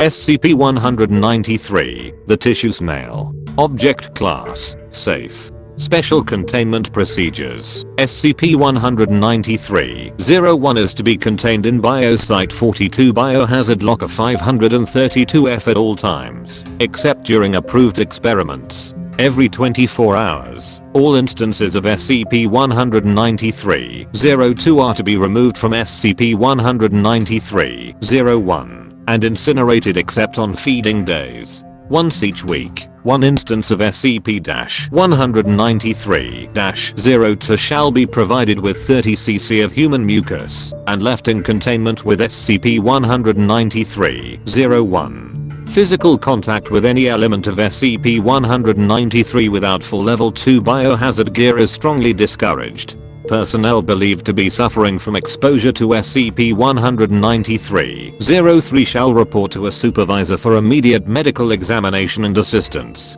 SCP-193, the tissue snail. Object Class, Safe. Special Containment Procedures. SCP-193-01 is to be contained in Biosite 42 Biohazard Locker 532F at all times, except during approved experiments. Every 24 hours, all instances of SCP-193-02 are to be removed from SCP-193-01 and incinerated except on feeding days. Once each week, one instance of SCP-193-02 shall be provided with 30 cc of human mucus and left in containment with SCP-193-01. Physical contact with any element of SCP-193 without full level 2 biohazard gear is strongly discouraged. Personnel believed to be suffering from exposure to SCP-193-03 shall report to a supervisor for immediate medical examination and assistance.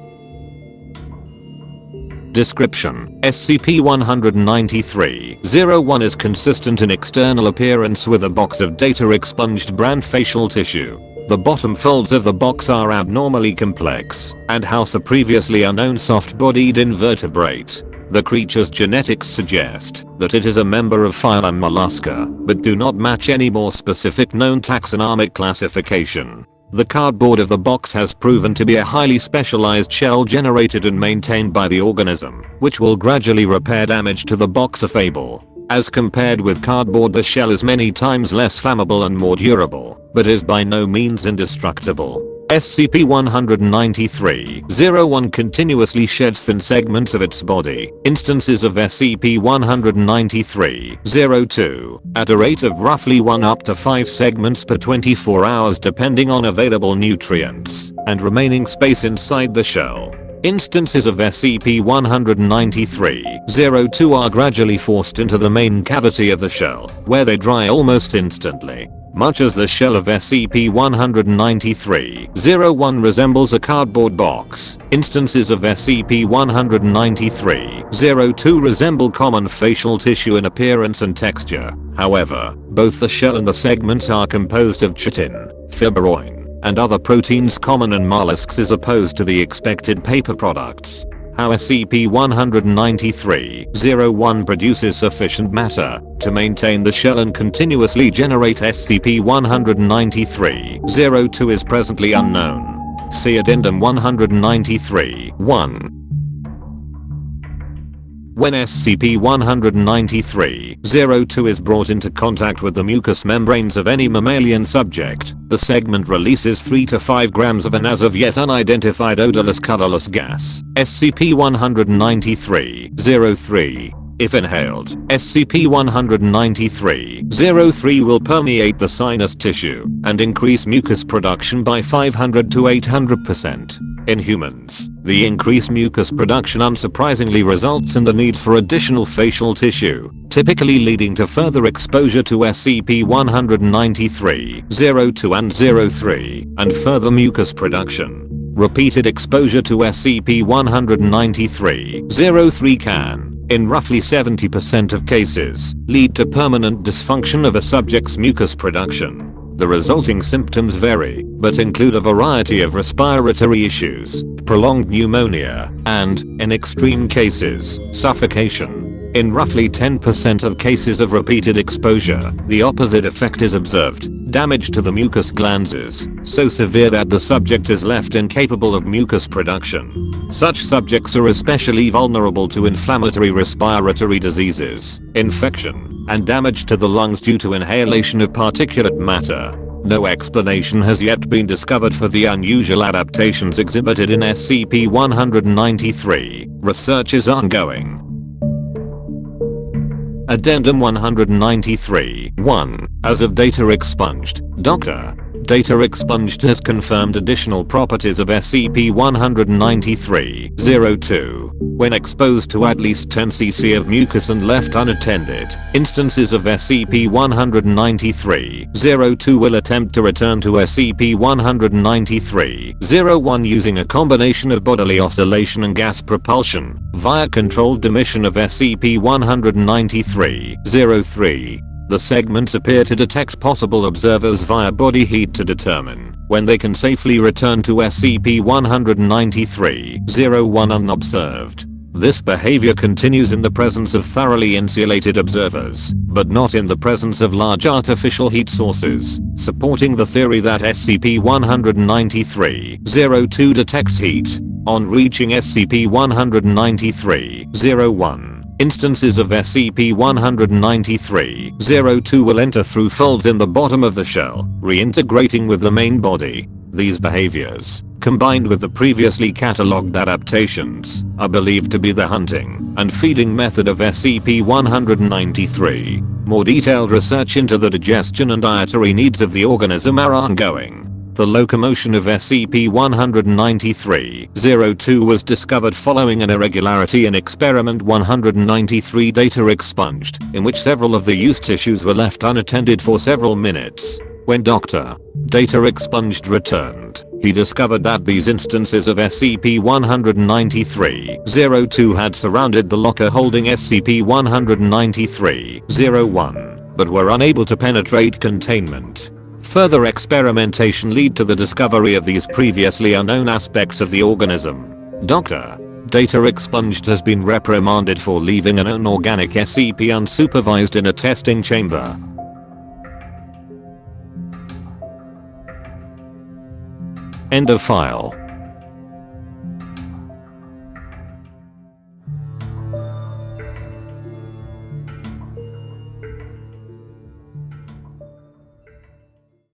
Description: SCP-193-01 is consistent in external appearance with a box of data expunged brand facial tissue. The bottom folds of the box are abnormally complex and house a previously unknown soft-bodied invertebrate. The creature's genetics suggest that it is a member of phylum Mollusca, but do not match any more specific known taxonomic classification. The cardboard of the box has proven to be a highly specialized shell generated and maintained by the organism, which will gradually repair damage to the box if able. As compared with cardboard, the shell is many times less flammable and more durable, but is by no means indestructible. SCP-193-01 continuously sheds thin segments of its body. Instances of SCP-193-02 at a rate of roughly 1 up to 5 segments per 24 hours depending on available nutrients and remaining space inside the shell. Instances of SCP-193-02 are gradually forced into the main cavity of the shell, where they dry almost instantly. Much as the shell of SCP-193-01 resembles a cardboard box, instances of SCP-193-02 resemble common facial tissue in appearance and texture. However, both the shell and the segments are composed of chitin, fibroin, and other proteins common in mollusks as opposed to the expected paper products. How SCP-193-01 produces sufficient matter to maintain the shell and continuously generate SCP-193-02 is presently unknown. See Addendum 193-1. When SCP-193-02 is brought into contact with the mucous membranes of any mammalian subject, the segment releases 3 to 5 grams of an as of yet unidentified odorless colorless gas. SCP-193-03. If inhaled, SCP-193-03 will permeate the sinus tissue and increase mucus production by 500 to 800%. In humans, the increased mucus production unsurprisingly results in the need for additional facial tissue, typically leading to further exposure to SCP-193-02 and 03, and further mucus production. Repeated exposure to SCP-193-03 can, in roughly 70% of cases, lead to permanent dysfunction of a subject's mucus production. The resulting symptoms vary, but include a variety of respiratory issues, prolonged pneumonia, and, in extreme cases, suffocation. In roughly 10% of cases of repeated exposure, the opposite effect is observed. Damage to the mucous glands is so severe that the subject is left incapable of mucus production. Such subjects are especially vulnerable to inflammatory respiratory diseases, infection, and damage to the lungs due to inhalation of particulate matter. No explanation has yet been discovered for the unusual adaptations exhibited in SCP-193. Research is ongoing. Addendum 193-1. As of data expunged, Dr. Data expunged has confirmed additional properties of SCP-193-02. When exposed to at least 10 cc of mucus and left unattended, instances of SCP-193-02 will attempt to return to SCP-193-01 using a combination of bodily oscillation and gas propulsion, via controlled emission of SCP-193-03. The segments appear to detect possible observers via body heat to determine when they can safely return to SCP-193-01 unobserved. This behavior continues in the presence of thoroughly insulated observers, but not in the presence of large artificial heat sources, supporting the theory that SCP-193-02 detects heat. On reaching SCP-193-01, instances of SCP-193-02 will enter through folds in the bottom of the shell, reintegrating with the main body. These behaviors, combined with the previously catalogued adaptations, are believed to be the hunting and feeding method of SCP-193. More detailed research into the digestion and dietary needs of the organism are ongoing. The locomotion of SCP-193-02 was discovered following an irregularity in Experiment 193 data expunged, in which several of the used tissues were left unattended for several minutes. When Dr. Data Expunged returned, he discovered that these instances of SCP-193-02 had surrounded the locker holding SCP-193-01, but were unable to penetrate containment. Further experimentation led to the discovery of these previously unknown aspects of the organism. Dr. Data Expunged has been reprimanded for leaving an inorganic SCP unsupervised in a testing chamber. End of file.